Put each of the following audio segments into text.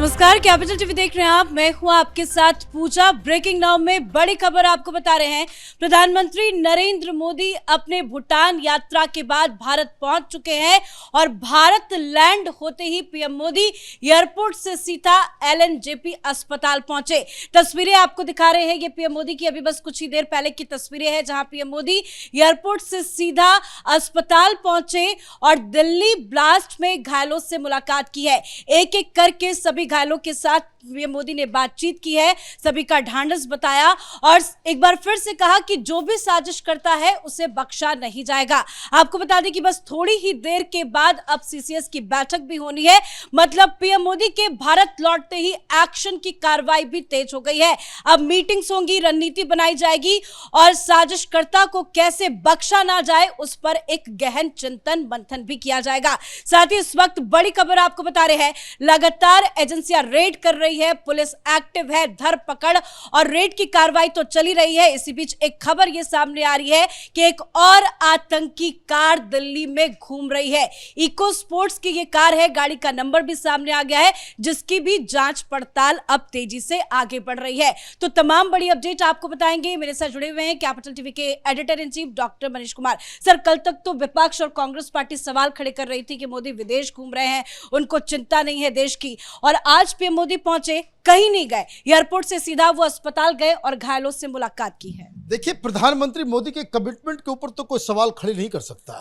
नमस्कार, capital TV देख रहे हैं आप। मैं हूं आपके साथ पूजा। ब्रेकिंग नाउ में बड़ी खबर आपको बता रहे हैं। प्रधानमंत्री नरेंद्र मोदी अपने भूटान यात्रा के बाद भारत पहुंच चुके हैं और भारत लैंड होते ही पीएम मोदी एयरपोर्ट से सीधा एलएनजेपी अस्पताल पहुंचे। तस्वीरें आपको दिखा रहे हैं, ये पीएम मोदी की अभी बस कुछ ही देर पहले की तस्वीरें हैं, जहां पीएम मोदी एयरपोर्ट से सीधा अस्पताल पहुंचे और दिल्ली ब्लास्ट में घायलों से मुलाकात की है। एक एक करके सभी घायलों के साथ पीएम मोदी ने बातचीत की है, सभी का ढांढस बताया और एक बार फिर से कहा कि जो भी साजिश करता है उसे बख्शा नहीं जाएगा। आपको बता दें कि बस थोड़ी ही देर के बाद अब सीसीएस की बैठक भी होनी है। मतलब पीएम मोदी के भारत लौटते ही एक्शन की कार्रवाई भी तेज हो गई है। अब मीटिंग्स होंगी, रणनीति बनाई जाएगी और साजिशकर्ता को कैसे बख्शा ना जाए उस पर एक गहन चिंतन मंथन भी किया जाएगा। साथ ही इस वक्त बड़ी खबर आपको बता रहे हैं, लगातार एजेंसियां रेड कर रही है, पुलिस एक्टिव है, धरपकड़ और रेड की कार्रवाई तो चली रही है। इसी बीच एक खबर यह सामने आ रही है कि एक और आतंकी कार दिल्ली में घूम रही है। इको स्पोर्ट्स की यह कार है, गाड़ी का नंबर भी सामने आ गया है, जिसकी भी जांच पड़ताल अब तेजी से आगे बढ़ रही है। तो तमाम बड़ी अपडेट आपको बताएंगे। मेरे साथ जुड़े हुए हैं कैपिटल टीवी के editor in chief doctor Manish Kumar. Sir, कल तक तो विपक्ष और कांग्रेस पार्टी सवाल खड़े कर रही थी कि मोदी विदेश घूम रहे हैं, उनको चिंता नहीं है देश की, और आज पीएम मोदी पहुंचे, कहीं नहीं गए, एयरपोर्ट से सीधा वो अस्पताल गए और घायलों से मुलाकात की है। देखिए, प्रधानमंत्री मोदी के कमिटमेंट के ऊपर तो कोई सवाल खड़े नहीं कर सकता।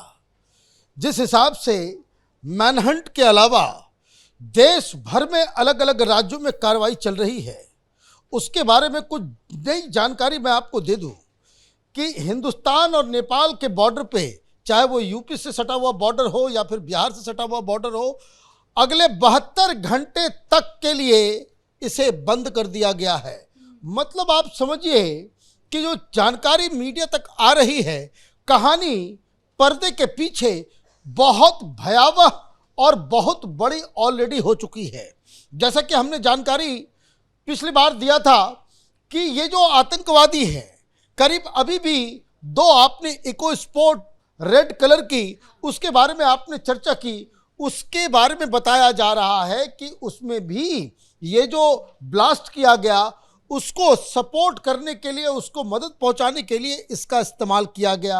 जिस हिसाब से मैनहंट के अलावा देश भर में अलग अलग राज्यों में कार्रवाई चल रही है, उसके बारे में कुछ नई जानकारी मैं आपको दे दूं कि हिंदुस्तान और नेपाल के बॉर्डर पे, चाहे वो यूपी से सटा हुआ बॉर्डर हो या फिर बिहार से सटा हुआ बॉर्डर हो, अगले 72 घंटे तक के लिए इसे बंद कर दिया गया है। मतलब आप समझिए कि जो जानकारी मीडिया तक आ रही है, कहानी पर्दे के पीछे बहुत भयावह और बहुत बड़ी ऑलरेडी हो चुकी है। जैसा कि हमने जानकारी पिछली बार दिया था कि ये जो आतंकवादी हैं, करीब अभी भी दो आपने इको स्पोर्ट रेड कलर की, उसके बारे में आपने चर्चा की, उसके बारे में बताया जा रहा है कि उसमें भी ये जो ब्लास्ट किया गया उसको सपोर्ट करने के लिए, उसको मदद पहुंचाने के लिए इसका इस्तेमाल किया गया।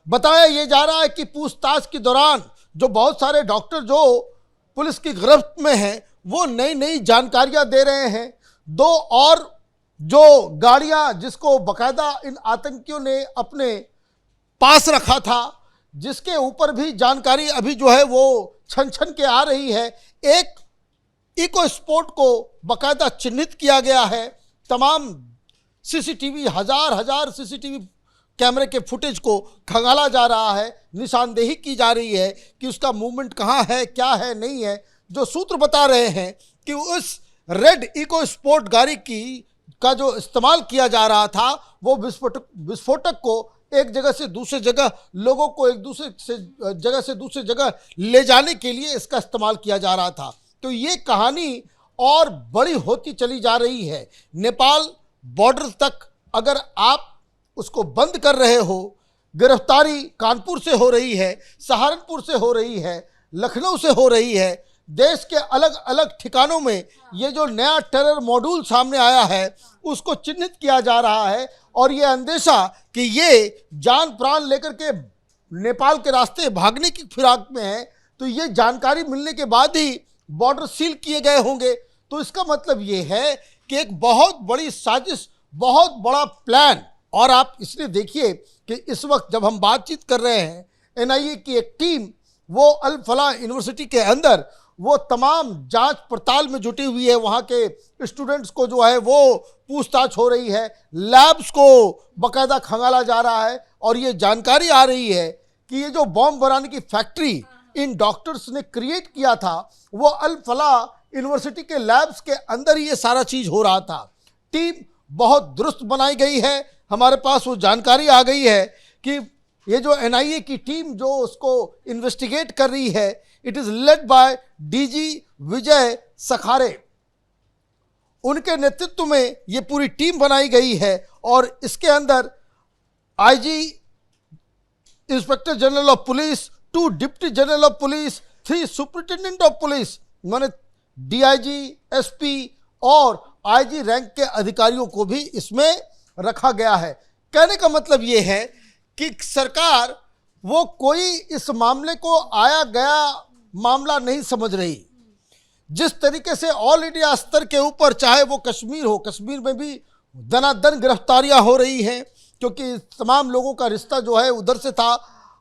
बताया ये जा रहा है कि पूछताछ के दौरान जो बहुत सारे डॉक्टर जो पुलिस की गिरफ्त में हैं, वो नई नई जानकारियां दे रहे हैं। दो और जो गाड़ियां जिसको बकायदा इन आतंकियों ने अपने पास रखा था, जिसके ऊपर भी जानकारी अभी जो है वो छन छन के आ रही है। एक इको स्पोर्ट को बकायदा चिन्हित किया गया है। तमाम सीसीटीवी, हजार सीसीटीवी कैमरे के फुटेज को खंगाला जा रहा है, निशानदेही की जा रही है कि उसका मूवमेंट कहाँ है, क्या है, नहीं है। जो सूत्र बता रहे हैं कि उस रेड इको स्पोर्ट गाड़ी का जो इस्तेमाल किया जा रहा था, वो विस्फोटक को एक जगह से दूसरे जगह, लोगों को एक दूसरे से जगह से दूसरे जगह ले जाने के लिए इसका इस्तेमाल किया जा रहा था। तो ये कहानी और बड़ी होती चली जा रही है। नेपाल बॉर्डर तक अगर आप उसको बंद कर रहे हो, गिरफ्तारी कानपुर से हो रही है, सहारनपुर से हो रही है, लखनऊ से हो रही है, देश के अलग अलग ठिकानों में ये जो नया टेरर मॉड्यूल सामने आया है उसको चिन्हित किया जा रहा है। और ये अंदेशा कि ये जान प्राण लेकर के नेपाल के रास्ते भागने की फिराक में है, तो ये जानकारी मिलने के बाद ही बॉर्डर सील किए गए होंगे। तो इसका मतलब ये है कि एक बहुत बड़ी साजिश, बहुत बड़ा प्लान। और आप इसलिए देखिए कि इस वक्त जब हम बातचीत कर रहे हैं, एनआईए की एक टीम वो अल फलाह यूनिवर्सिटी के अंदर वो तमाम जांच पड़ताल में जुटी हुई है। वहाँ के स्टूडेंट्स को जो है वो पूछताछ हो रही है, लैब्स को बकायदा खंगाला जा रहा है। और ये जानकारी आ रही है कि ये जो बॉम्ब बनाने की फैक्ट्री इन डॉक्टर्स ने क्रिएट किया था, वो अल फलाह यूनिवर्सिटी के लैब्स के अंदर ही ये सारा चीज़ हो रहा था। टीम बहुत दुरुस्त बनाई गई है। हमारे पास वो जानकारी आ गई है कि ये जो एनआईए की टीम जो उसको इन्वेस्टिगेट कर रही है, it is led by DG Vijay Sakhare. उनके नेतृत्व में ये पूरी टीम बनाई गई है और इसके अंदर IG, inspector general of police, 2 deputy general of police, 3 superintendent of police, माने डीआईजी, एसपी और आईजी रैंक के अधिकारियों को भी इसमें रखा गया है। कहने का मतलब ये है कि सरकार वो कोई इस मामले को आया गया मामला नहीं समझ रही। जिस तरीके से ऑल इंडिया स्तर के ऊपर, चाहे वो कश्मीर हो, कश्मीर में भी दनादन गिरफ्तारियां हो रही हैं क्योंकि तमाम लोगों का रिश्ता जो है उधर से था।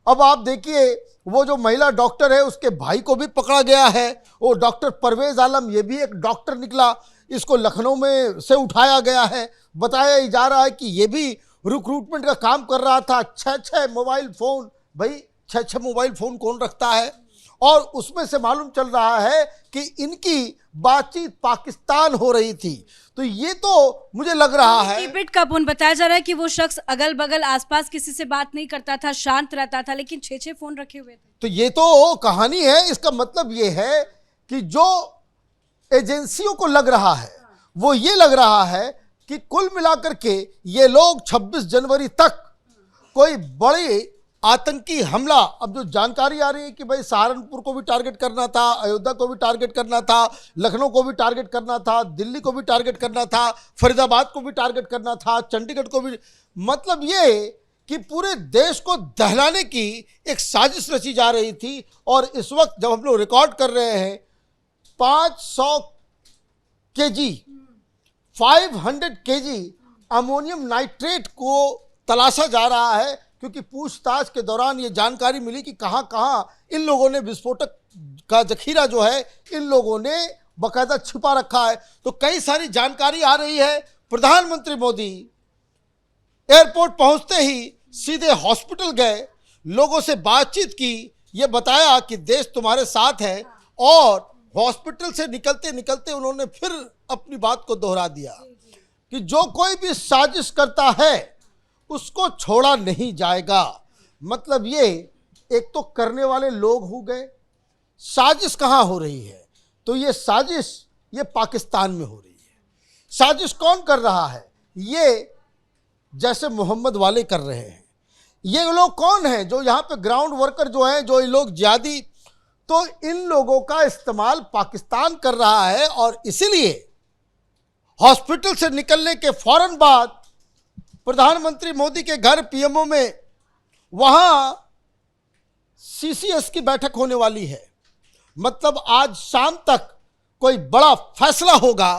अब आप देखिए वो जो महिला डॉक्टर है उसके भाई को भी पकड़ा गया है। वो डॉक्टर परवेज आलम, ये भी एक डॉक्टर निकला, इसको लखनऊ में से उठाया गया है। बताया जा रहा है कि ये भी रिक्रूटमेंट का काम कर रहा था। 6 मोबाइल फ़ोन, भाई 6 मोबाइल फ़ोन कौन रखता है? और उसमें से मालूम चल रहा है कि इनकी बातचीत पाकिस्तान हो रही थी। तो ये तो मुझे लग रहा है कीपिट का फोन बताया जा रहा है कि वो शख्स अगल बगल आसपास किसी से बात नहीं करता था, शांत रहता था, लेकिन 6 फोन रखे हुए थे। तो ये तो कहानी है। इसका मतलब ये है कि जो एजेंसियों को लग रहा है वो ये लग रहा है कि कुल मिलाकर के ये लोग 26 जनवरी तक कोई बड़ी आतंकी हमला, अब जो जानकारी आ रही है कि भाई सहारनपुर को भी टारगेट करना था, अयोध्या को भी टारगेट करना था, लखनऊ को भी टारगेट करना था, दिल्ली को भी टारगेट करना था, फरीदाबाद को भी टारगेट करना था, चंडीगढ़ को भी, मतलब ये कि पूरे देश को दहलाने की एक साजिश रची जा रही थी। और इस वक्त जब हम लोग रिकॉर्ड कर रहे हैं 500 केजी 500 केजी अमोनियम नाइट्रेट को तलाशा जा रहा है क्योंकि पूछताछ के दौरान ये जानकारी मिली कि कहां कहां इन लोगों ने विस्फोटक का जखीरा जो है इन लोगों ने बाकायदा छिपा रखा है। तो कई सारी जानकारी आ रही है। प्रधानमंत्री मोदी एयरपोर्ट पहुंचते ही सीधे हॉस्पिटल गए, लोगों से बातचीत की, ये बताया कि देश तुम्हारे साथ है, और हॉस्पिटल से निकलते निकलते उन्होंने फिर अपनी बात को दोहरा दिया कि जो कोई भी साजिश करता है उसको छोड़ा नहीं जाएगा। मतलब ये एक तो करने वाले लोग हो गए, साजिश कहाँ हो रही है? तो ये साजिश ये पाकिस्तान में हो रही है। साजिश कौन कर रहा है? ये जैसे मोहम्मद वाले कर रहे हैं। ये लोग कौन हैं जो यहाँ पे ग्राउंड वर्कर जो हैं, जो ये लोग जिहादी, तो इन लोगों का इस्तेमाल पाकिस्तान कर रहा है। और इसीलिए हॉस्पिटल से निकलने के फौरन बाद प्रधानमंत्री मोदी के घर पीएमओ में वहां सीसीएस की बैठक होने वाली है। मतलब आज शाम तक कोई बड़ा फैसला होगा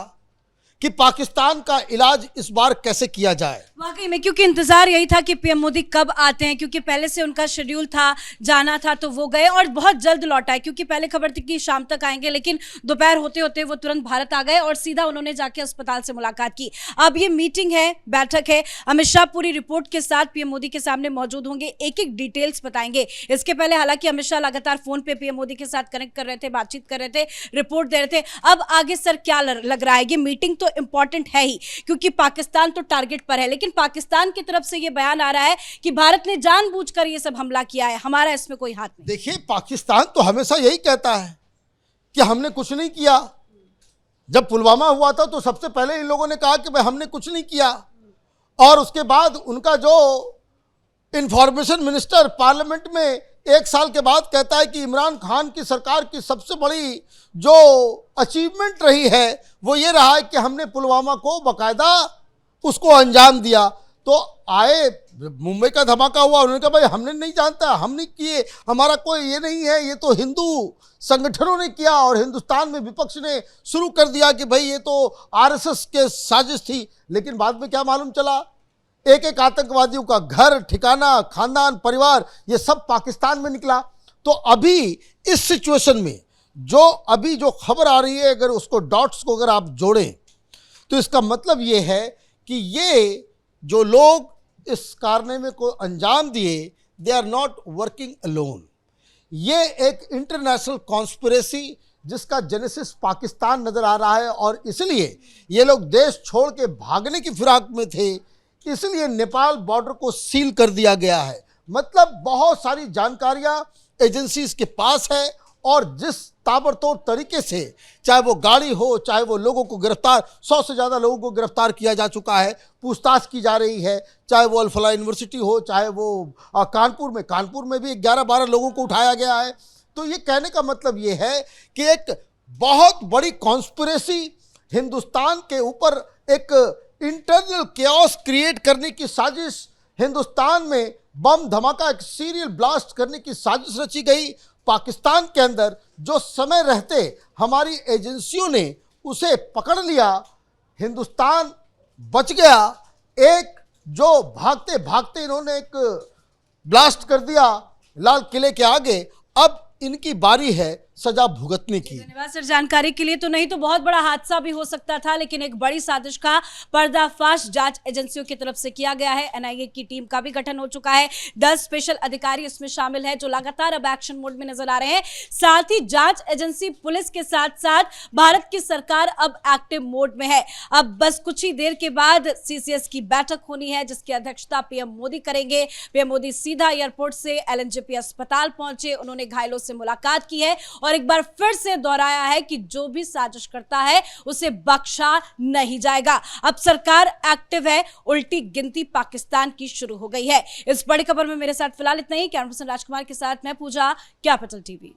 कि पाकिस्तान का इलाज इस बार कैसे किया जाए। वाकई में, क्योंकि इंतजार यही था कि पीएम मोदी कब आते हैं, क्योंकि पहले से उनका शेड्यूल था, जाना था, तो वो गए और बहुत जल्द लौट आए। क्योंकि पहले खबर थी कि शाम तक आएंगे, लेकिन दोपहर होते होते वो तुरंत भारत आ गए और सीधा उन्होंने जाके अस्पताल से मुलाकात की। अब ये मीटिंग है, बैठक है, अमित शाह पूरी रिपोर्ट के साथ पीएम मोदी के सामने मौजूद होंगे, एक एक डिटेल्स बताएंगे। इसके पहले हालांकि अमित शाह लगातार फोन पे पीएम मोदी के साथ कनेक्ट कर रहे थे, बातचीत कर रहे थे, रिपोर्ट दे रहे थे। अब आगे सर क्या लग रहा है? ये मीटिंग तो इंपॉर्टेंट है ही, क्योंकि पाकिस्तान तो टारगेट पर है, लेकिन पाकिस्तान की तरफ से यह बयान आ रहा है कि भारत ने जानबूझकर यह सब हमला किया है, हमारा इसमें कोई हाथ नहीं। देखिए, पाकिस्तान तो हमेशा यही कहता है कि हमने कुछ नहीं किया। जब पुलवामा हुआ था तो सबसे पहले इन लोगों ने कहा कि भाई हमने कुछ नहीं किया, और उसके बाद उनका जो इंफॉर्मेशन मिनिस्टर पार्लियामेंट में 1 साल के बाद कहता है कि इमरान खान की सरकार की सबसे बड़ी जो अचीवमेंट रही है वो ये रहा है कि हमने पुलवामा को बाकायदा उसको अंजाम दिया। तो आए, मुंबई का धमाका हुआ, उन्होंने कहा भाई हमने नहीं जानता, हम नहीं किए, हमारा कोई ये नहीं है, ये तो हिंदू संगठनों ने किया। और हिंदुस्तान में विपक्ष ने शुरू कर दिया कि भाई ये तो आरएसएस के साजिश थी। लेकिन बाद में क्या मालूम चला, एक एक आतंकवादियों का घर, ठिकाना, खानदान, परिवार, ये सब पाकिस्तान में निकला। तो अभी इस सिचुएशन में जो अभी जो खबर आ रही है, अगर उसको डॉट्स को अगर आप जोड़ें तो इसका मतलब ये है कि ये जो लोग इस कारनामे को अंजाम दिए, they are not working alone. ये एक इंटरनेशनल कॉन्स्पिरेसी जिसका जेनेसिस पाकिस्तान नजर आ रहा है, और इसलिए ये लोग देश छोड़ के भागने की फिराक में थे, इसलिए नेपाल बॉर्डर को सील कर दिया गया है। मतलब बहुत सारी जानकारियां एजेंसीज के पास है, और जिस ताबड़तोड़ तरीके से, चाहे वो गाड़ी हो, चाहे वो लोगों को गिरफ्तार, 100 से ज़्यादा लोगों को गिरफ्तार किया जा चुका है, पूछताछ की जा रही है, चाहे वो अल-फलाह यूनिवर्सिटी हो, चाहे वो कानपुर में भी 11-12 लोगों को उठाया गया है। तो ये कहने का मतलब ये है कि एक बहुत बड़ी कॉन्स्पिरेसी, हिंदुस्तान के ऊपर एक इंटरनल केओस क्रिएट करने की साजिश, हिंदुस्तान में बम धमाका, एक सीरियल ब्लास्ट करने की साजिश रची गई। पाकिस्तान के अंदर जो समय रहते हमारी एजेंसियों ने उसे पकड़ लिया, हिंदुस्तान बच गया। एक जो भागते भागते इन्होंने एक ब्लास्ट कर दिया लाल किले के आगे, अब इनकी बारी है सजा भुगतने की। धन्यवाद सर जानकारी के लिए। तो नहीं तो बहुत बड़ा हादसा भी हो सकता था, लेकिन एक बड़ी साजिश का पर्दाफाश जांच एजेंसियों की तरफ से किया गया है। एनआईए की टीम का भी गठन हो चुका है, 10 स्पेशल अधिकारी इसमें शामिल है जो लगातार अब एक्शन मोड में नजर आ रहे हैं। साथ ही जांच एजेंसी पुलिस के साथ साथ भारत की सरकार अब एक्टिव मोड में है। अब बस कुछ ही देर के बाद सीसीएस की बैठक होनी है, जिसकी अध्यक्षता पीएम मोदी करेंगे। पीएम मोदी सीधा एयरपोर्ट से एलएनजेपी अस्पताल पहुंचे, उन्होंने घायलों से मुलाकात की है और एक बार फिर से दोहराया है कि जो भी साजिश करता है उसे बख्शा नहीं जाएगा। अब सरकार एक्टिव है, उल्टी गिनती पाकिस्तान की शुरू हो गई है। इस बड़ी खबर में मेरे साथ फिलहाल इतना ही। कैमरा पर्सन राजकुमार के साथ मैं पूजा, कैपिटल टीवी।